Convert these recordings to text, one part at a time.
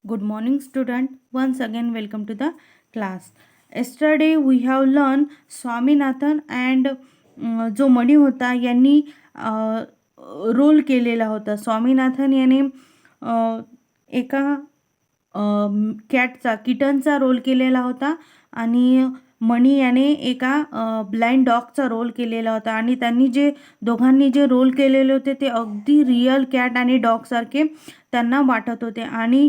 Good morning, student. Once again, welcome to the class. Yesterday, we have learned Swaminathan and जो मणी होता यांनी role केलेला होता. स्वामीनाथन याने एका कॅटचा किटनचा रोल केलेला होता आणि मणी याने एका ब्लाइंड डॉगचा रोल केलेला होता आणि त्यांनी जे दोघांनी जे रोल केलेले होते ते अगदी रिअल कॅट आणि डॉगसारखे त्यांना वाटत होते आणि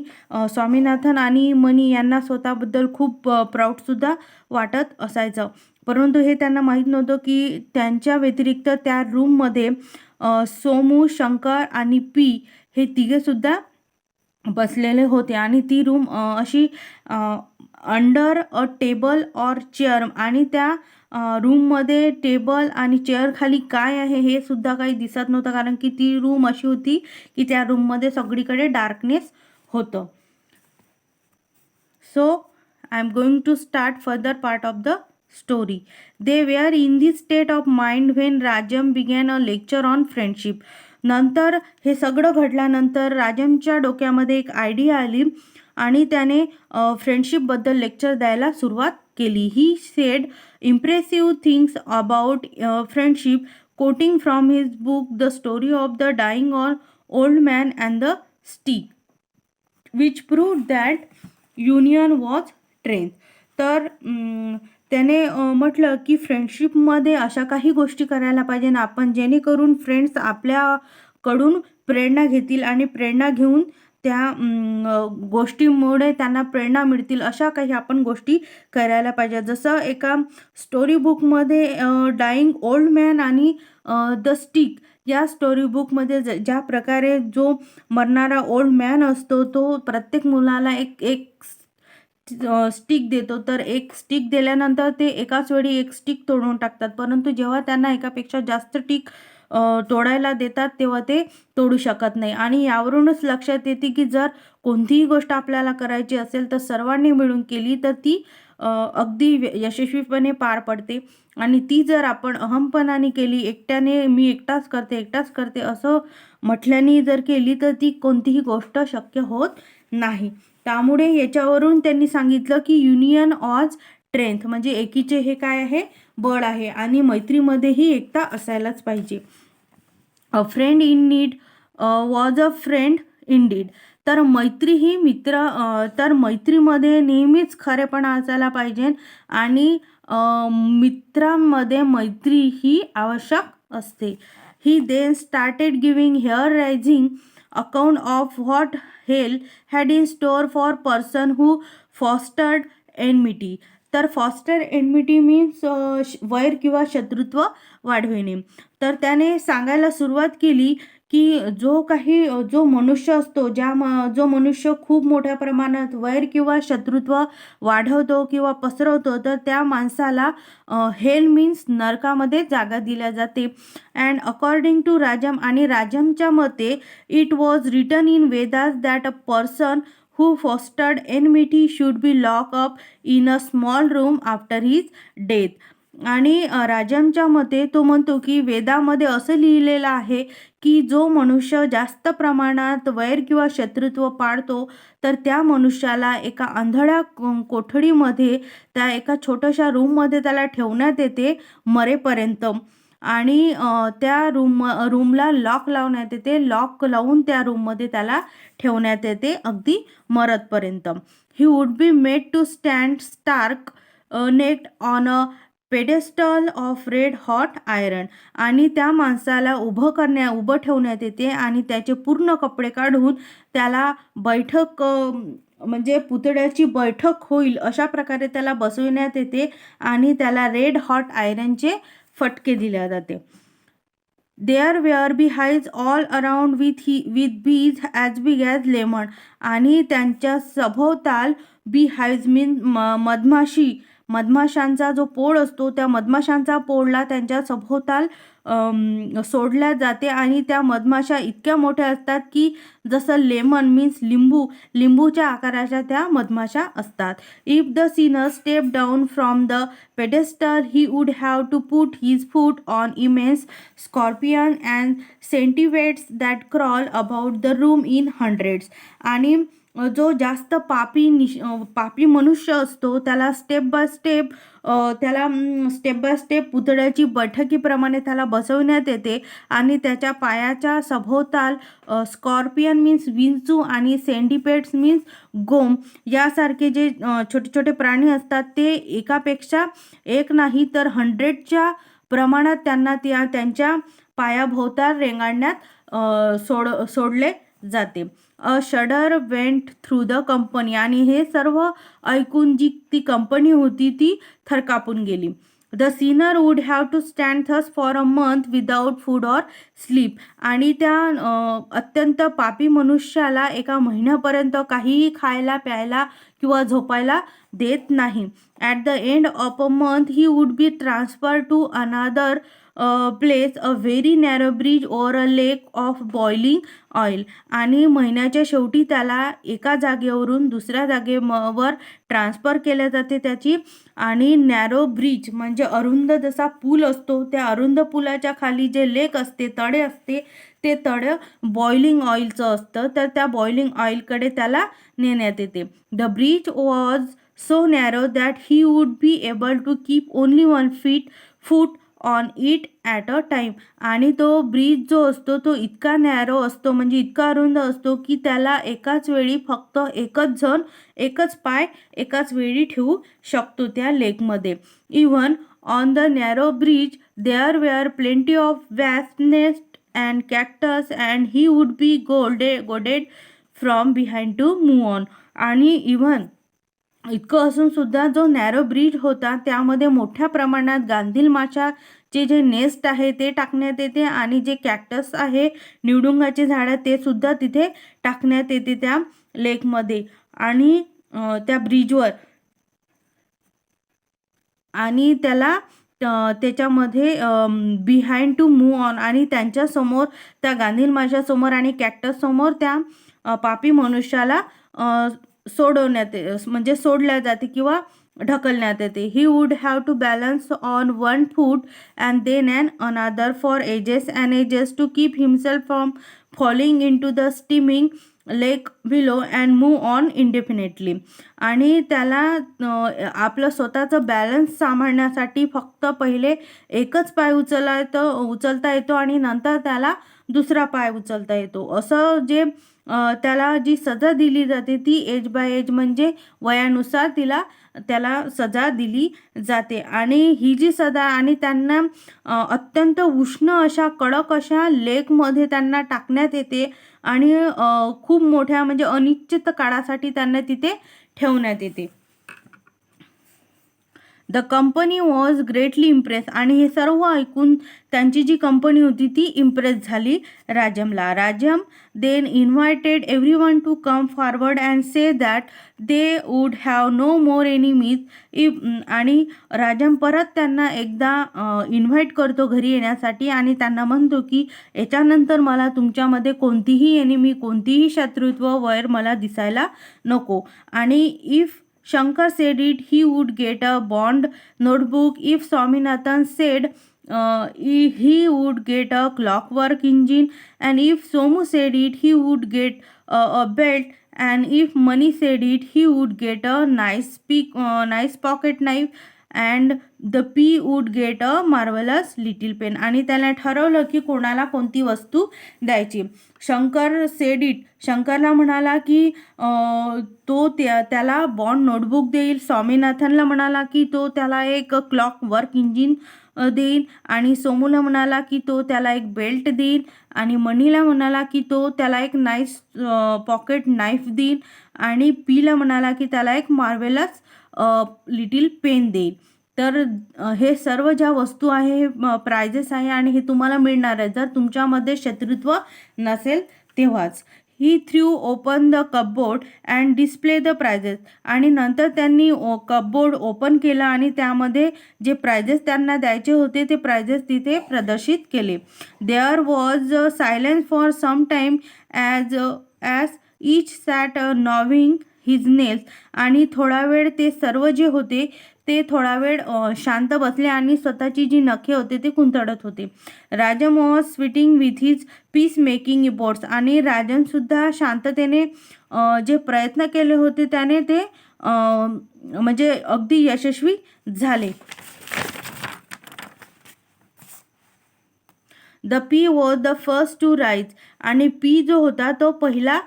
स्वामीनाथन आणि मणी यांना स्वतःबद्दल खूप प्राऊडसुद्धा वाटत असायचं. परंतु हे त्यांना माहीत नव्हतं की त्यांच्या व्यतिरिक्त त्या रूममध्ये सोमू, शंकर आणि पी हे तिघेसुद्धा बसलेले होते आणि ती रूम अशी under a table or chair आणि त्या रूममध्ये टेबल आणि चेअर खाली काय आहे हे सुद्धा काही दिसत नव्हतं, कारण की ती रूम अशी होती की त्या रूममध्ये सगळीकडे डार्कनेस होतं. So I am going to start further part of the story. They were in the state of mind when Rajam began a lecture on friendship. नंतर हे सगळं घडल्यानंतर राजमच्या डोक्यामध्ये एक आयडिया आली आणि त्याने फ्रेंडशिपबद्दल लेक्चर द्यायला सुरुवात केली. He said impressive things about friendship, quoting from his book the story of the dying on old man and the stick, which proved that union was strength. तर त्याने म्हटलं की फ्रेंडशिपमध्ये अशा काही गोष्टी करायला पाहिजे ना आपण, जेणेकरून फ्रेंड्स आपल्याकडून प्रेरणा घेतील आणि प्रेरणा घेऊन त्या गोष्टीमुळे त्यांना प्रेरणा मिळतील, अशा काही आपण गोष्टी करायला पाहिजे. जसं एका स्टोरी बुकमध्ये डाईंग ओल्ड मॅन आणि द स्टिक या स्टोरी बुकमध्ये ज्या प्रकारे जो मरणारा ओल्ड मॅन असतो तो प्रत्येक मुलाला एक एक स्टिक देतो, तर एक स्टिक दिल्यानंतर ते एकाच वेळी एक स्टिक तोडून टाकतात, परंतु जेव्हा त्यांना एकापेक्षा जास्त स्टिक तोडायला देतात तेव्हा ते तोडू शकत नाही. आणि यावरूनच लक्षात येते की जर कोणतीही गोष्ट आपल्याला करायची असेल तर सर्वांनी मिळून केली तर ती अगदी यशस्वीपणे पार पडते. आणि ती जर आपण अहमपणाने केली, एकट्याने मी एकटाच करते असं म्हटल्याने जर केली तर ती कोणतीही गोष्ट शक्य होत नाही. त्यामुळे याच्यावरून त्यांनी सांगितलं की युनियन ऑज स्ट्रेंथ, म्हणजे एकीचे हे काय आहे, बळ आहे आणि मैत्रीमध्येही एकता असायलाच पाहिजे. अ friend in need was a friend in deed. तर मैत्री ही तर मैत्रीमध्ये नेहमीच खरेपणा असायला पाहिजे आणि मित्रांमध्ये मैत्री ही आवश्यक असते. He then started giving hair raising account of what hell had in store for person who fostered enmity. तर फॉस्टर एनमिटी मीन्स वैर किंवा शत्रुत्व वाढविणे. तर त्याने सांगायला सुरुवात केली की जो मनुष्य असतो, जो मनुष्य खूप मोठ्या प्रमाणात वैर किंवा शत्रुत्व वाढवतो किंवा पसरवतो, तर त्या माणसाला हेल मीन्स नरकामध्ये जागा दिल्या जाते. अँड अकॉर्डिंग टू राजम, आणि राजमच्या मते it was written in Vedas that a person who fostered enmity should be locked up in a small room after his death. आणि राजमच्या मते तो म्हणतो की वेदामध्ये असं लिहिलेलं आहे की जो मनुष्य जास्त प्रमाणात वैर किंवा शत्रुत्व पाळतो तर त्या मनुष्याला एका अंधळ्या कोठडीमध्ये, त्या एका छोट्याशा रूममध्ये त्याला ठेवण्यात येते मरेपर्यंत. आणि त्या रूमला लॉक लावण्यात येते, लॉक लावून त्या रूममध्ये त्याला ठेवण्यात येते अगदी मरतपर्यंत. He would be made to stand stark naked on a pedestal of red hot iron. आणि त्या माणसाला उभं ठेवण्यात येते आणि त्याचे पूर्ण कपडे काढून त्याला बैठक म्हणजे पुतळ्याची बैठक होईल अशा प्रकारे त्याला बसविण्यात येते आणि त्याला रेड हॉट आयरनचे फटके दिल्या जाते. There were beehives all around with bees as big as lemon. आणि त्यांच्या सभोवताल बी हाईज मीन मधमाशांचा जो पोळ असतो, त्या मधमाशांचा पोळला त्यांच्या सभोवताल सोडल्या जाते आणि त्या मधमाशा इतक्या मोठ्या असतात की जसं लेमन मीन्स लिंबूच्या आकाराच्या त्या मधमाशा असतात. If the sinner step down from the pedestal he would have to put his foot on immense scorpion and centipedes that crawl about the room in hundreds. आणि जो जास्त पापी मनुष्य असतो त्याला स्टेप बाय स्टेप पुतळ्याची बैठकीप्रमाणे त्याला बसवण्यात येते आणि त्याच्या पायाच्या सभोवताल स्कॉर्पियन मीन्स विंचू आणि सेंडिपेट्स मीन्स गोम यासारखे जे छोटे छोटे प्राणी असतात ते एकापेक्षा एक नाही तर 100च्या प्रमाणात त्यांना त्यांच्या पायाभोवताल रेंगाळण्यात सोडले जाते. A shudder went through the company आणि हे सर्व ऐकून जी ती कंपनी होती ती थरकापून गेली. The sinner would have to stand thus for a month without food or sleep आणि त्या अत्यंत पापी मनुष्याला एका महिन्यापर्यंत काहीही खायला प्यायला किंवा झोपायला देत नाही. At the end of a month he would be transfer to another place a very narrow bridge over a lake of boiling oil आणि महिन्याच्या शेवटी त्याला एका जागेवरून दुसऱ्या जागेवर ट्रान्सफर केले जाते त्याची आणि नॅरो ब्रिज म्हणजे अरुंद जसा पूल असतो त्या अरुंद पुलाच्या खाली जे लेक असते तळे असते ते तळे बॉइलिंग ऑइलचं असतं तर त्या बॉइलिंग ऑइलकडे त्याला नेण्यात येते. The bridge was so narrow that he would be able to keep only 1 foot on it at a time आणि तो ब्रिज जो असतो तो इतका नॅरो असतो म्हणजे इतका अरुंद असतो की त्याला एकाच वेळी फक्त एकच पाय एकाच वेळी ठेवू शकतो त्या लेकमध्ये. Even on the narrow bridge there were plenty of wasp nest and cactus and he would be goaded from behind to move on आणि इवन इतकं असून सुद्धा जो नॅरो ब्रिज होता त्यामध्ये मोठ्या प्रमाणात गांधील माशाचे जे नेस्ट आहे ते टाकण्यात येते आणि जे कॅक्टस आहे निवडुंगाचे झाडं ते सुद्धा तिथे टाकण्यात येते त्या लेकमध्ये आणि त्या ब्रिजवर आणि त्याला त्याच्यामध्ये बिहाइंड टू मूव ऑन आणि त्यांच्यासमोर त्या गांधील माशासमोर आणि कॅक्टस समोर त्या पापी मनुष्याला म्हणजे सोडल्या जाते किंवा ढकलण्यात येते. He would have to balance on 1 foot and then and another for ages and ages to keep himself from falling into the steaming lake below and move on indefinitely आणि त्याला आपलं स्वतःचं बॅलन्स सांभाळण्यासाठी फक्त पहिले एकच पाय उचलता येतो आणि नंतर त्याला दुसरा पाय उचलता येतो. असं जे त्याला जी सजा दिली जाते ती एज बाय एज म्हणजे वयानुसार त्याला सजा दिली जाते आणि ही जी सजा आणि त्यांना अत्यंत उष्ण अशा कडक अशा लेकमध्ये त्यांना टाकण्यात येते आणि खूप मोठ्या म्हणजे अनिश्चित काळासाठी त्यांना तिथे ठेवण्यात येते. The company was greatly impress आणि हे सर्व ऐकून त्यांची जी कंपनी होती ती इम्प्रेस झाली राजमला. Rajam then invited everyone to come forward and say that they would have no more enemies आणि राजम परत त्यांना एकदा इन्व्हाइट करतो घरी येण्यासाठी आणि त्यांना म्हणतो की याच्यानंतर मला तुमच्यामध्ये कोणतीही एनिमी कोणतीही शत्रुत्व वैर मला दिसायला नको आणि if Shankar said it, he would get a bond notebook. If Swaminathan said he would get a clockwork engine, and if Somu said it, he would get a belt, and if Mani said it, he would get a nice pocket knife, and the P would get a marvelous little pen. आणि त्याला ठरवलं की कोणाला कोणती वस्तू द्यायची. शंकरला म्हणाला की तो त्याला बॉन्ड नोटबुक देईल. स्वामीनाथनला म्हणाला की तो त्याला एक क्लॉक वर्क इंजिन देईल आणि सोमूला म्हणाला की तो त्याला एक बेल्ट देईल आणि मनीला म्हणाला की तो त्याला एक नाईस पॉकेट नाईफ देईल आणि पीला म्हणाला की त्याला एक मार्वेलस लिटिल पेन देईल. तर हे सर्व ज्या वस्तू आहे हे प्राइजेस आहे आणि हे तुम्हाला मिळणार आहे जर तुमच्यामध्ये शत्रुत्व नसेल तेव्हाच. He threw open the cupboard and display the prizes आणि नंतर त्यांनी कपबोर्ड ओपन केलं आणि त्यामध्ये जे प्राइजेस त्यांना द्यायचे होते ते प्राइजेस तिथे प्रदर्शित केले. There was silence for some time as each sat gnawing his nails आणि थोडा वेळ ते सर्व जे होते ते थोडा वेळ शांत बसले आणि स्वतःची जी नखे होते ते कुंतडत होते. Rajam was sweating with his peace making efforts आणि राजमसुद्धा शांततेने जे प्रयत्न केले होते त्याने ते म्हणजे अगदी यशस्वी झाले. The Pea was the first to rise, आणि पी जो होता तो पहिला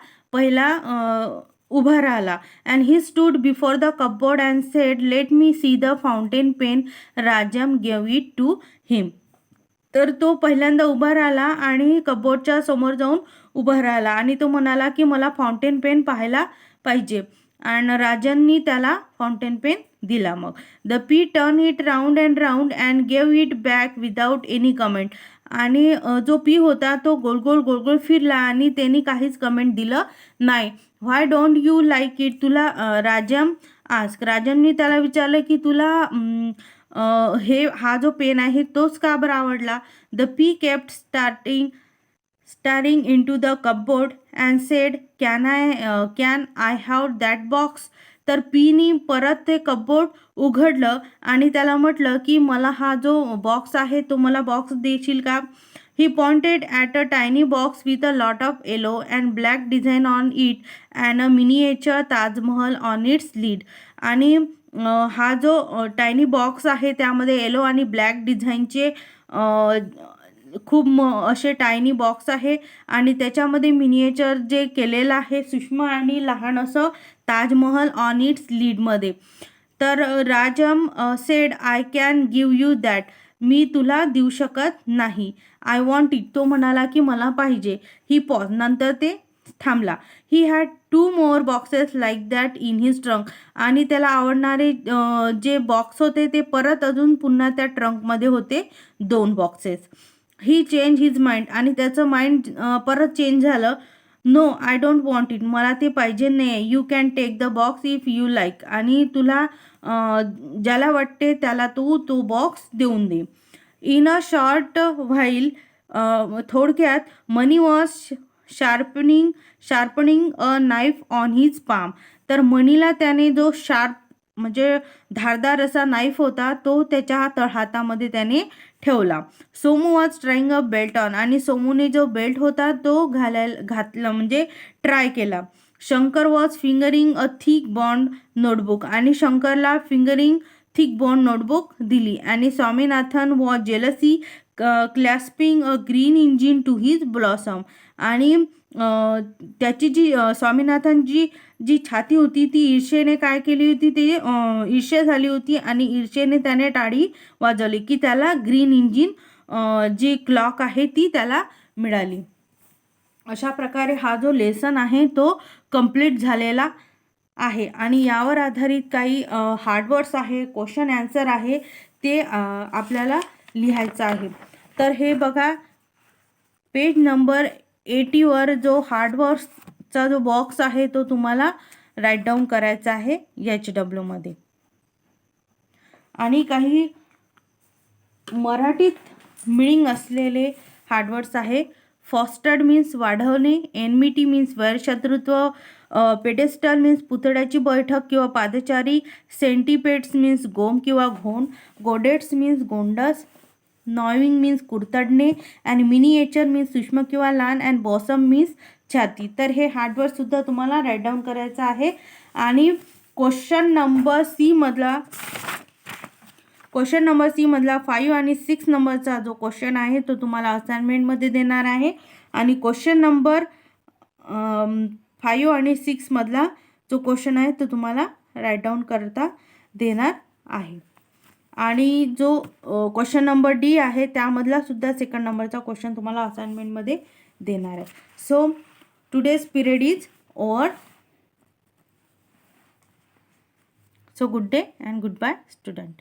उभा राहिला. And he stood before the cupboard and said, let me see the fountain pen Rajam gave it to him. तर तो पहिल्यांदा उभा राहिला आणि कपबोर्डच्या समोर जाऊन उभा राहिला आणि तो म्हणाला की मला फाउंटेन पेन पाहायला पाहिजे. आणि राजांनी त्याला फाउंटेन पेन दिला. मग the P turn it round and gave it back without any comment. आणि जो पी होता तो गोल गोल फिरला आणि त्यांनी काहीच कमेंट दिलं नाही. व्हाय डोंट यू लाईक इट, तुला राजम आस्क, राजांनी त्याला विचारलं की तुला हा जो पेन आहे तोच का बरं आवडला. The P kept staring into the cupboard and said, can I have that box. तर पीनी परत ते कपबोर्ड उघडलं आणि त्याला म्हटलं की मला हा जो बॉक्स आहे तो मला बॉक्स देशील का. ही pointed at a tiny box with a lot of yellow and black design on it and a miniature Taj Mahal on it's lead. आणि हा जो टायनी बॉक्स आहे त्यामध्ये येलो आणि ब्लॅक डिझाईनचे खूप असे टायनी बॉक्स आहे आणि त्याच्यामध्ये मिनिएचर जे केलेलं आहे सूक्ष्म आणि लहान असं ताजमहल ऑन इट्स लीडमध्ये. तर Rajam said, I can give you that, मी तुला देऊ शकत नाही. आय वॉन्ट इट, तो म्हणाला की मला पाहिजे. ही पॉज, नंतर ते थांबला. He had 2 more boxes like that in his trunk, आणि त्याला आवडणारे जे बॉक्स होते ते परत अजून पुन्हा त्या ट्रंकमध्ये होते 2 boxes. He change his mind, आणि त्याचं माइंड परत चेंज झालं. No I don't want it, मला ते पाहिजे नाही. You can take the box if you like, आणि तुला ज्याला वाटते त्याला तू तो बॉक्स देऊन दे. इन अ शॉर्ट व्हाईल, थोडक्यात, Mani was sharpening a knife on his palm. तर मनीला त्याने जो म्हणजे धारदार असा नाईफ होता तो त्याच्या हातामध्ये त्याने ठेवला. Somu was trying a belt on, आणि सोमूने जो बेल्ट होता तो घातला म्हणजे ट्राय केला. Shankar was fingering a thick bound notebook, आणि शंकरला फिंगरिंग थिक बॉन्ड नोटबुक दिली. आणि Swaminathan was jealousy clasping a green engine to his bosom, आणि त्याची जी स्वामीनाथन जी छाती होती ती ईर्षेने काय केली होती, ते ईर्ष्या झाली होती आणि ईर्षेने त्याने टाळी वाजवली की त्याला ग्रीन इंजिन जी क्लॉक आहे ती त्याला मिळाली. अशा प्रकारे हा जो लेसन आहे तो कंप्लीट झालेला आहे. आणि यावर आधारित काही हार्डवर्ड्स आहे, क्वेश्चन आन्सर आहे, ते आपल्याला लिहायचं आहे. तर हे बघा, पेज नंबर 80वर जो हार्डवर्ड्सचा जो बॉक्स आहे तो तुम्हाला राईट डाऊन करायचा आहे HW मध्ये. आणि काही मराठीत मिनिंग असलेले हार्डवर्ड्स आहे. फॉस्टर्ड मीन्स वाढवणे, एनमिटी मीन्स वैरशत्रुत्व, पेडेस्टल मीन्स पुतळ्याची बैठक किंवा पादचारी, सेंटिपेड्स मीन्स गोम किंवा घोण, गोडेट्स मीन्स गोंडस, नॉविंग मीन्स कुरतडणे, अँड मिनिएचर मीन्स सूक्ष्म किंवा लहान, अँड बॉसम मीन्स छाती. तर हे हार्डवर्ड सुद्धा तुम्हाला राईट डाऊन करायचं आहे. आणि क्वेश्चन नंबर सी मधला 5 आणि 6 नंबरचा जो क्वेश्चन आहे तो तुम्हाला असाइनमेंटमध्ये देणार आहे. आणि क्वेश्चन नंबर 5 आणि 6 मधला जो क्वेश्चन आहे तो तुम्हाला राईट डाऊन करता देणार आहे. आणि जो क्वेश्चन नंबर डी आहे त्यामधला सुद्धा 2nd नंबरचा क्वेश्चन तुम्हाला असाइनमेंटमध्ये देणार आहे. So today's period is over. So good day and goodbye student.